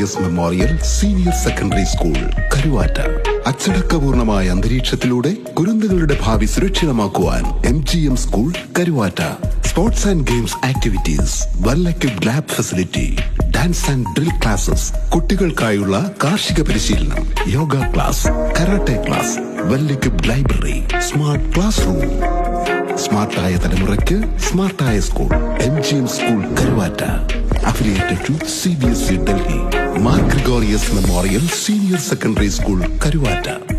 Gregorios memorial senior secondary school Karuvatta. അച്ചടക്കപൂർണമായ അന്തരീക്ഷത്തിലൂടെ കുരുന്നുകളുടെ ഭാവി സുരക്ഷിതമാക്കുവാൻ MGM school Karuvatta. Sports and games activities, well equipped lab facility, dance and drill classes, കുട്ടികൾക്കായുള്ള കാർഷിക പരിശീലനം, yoga class, karate class, well equipped library, smart class room. സ്മാർട്ടായ തലമുറയ്ക്ക് സ്മാർട്ടായ school MGM school Karuvatta. Affiliated to CBSE Delhi. Mark Gregorius Memorial Senior Secondary School, Karuvata.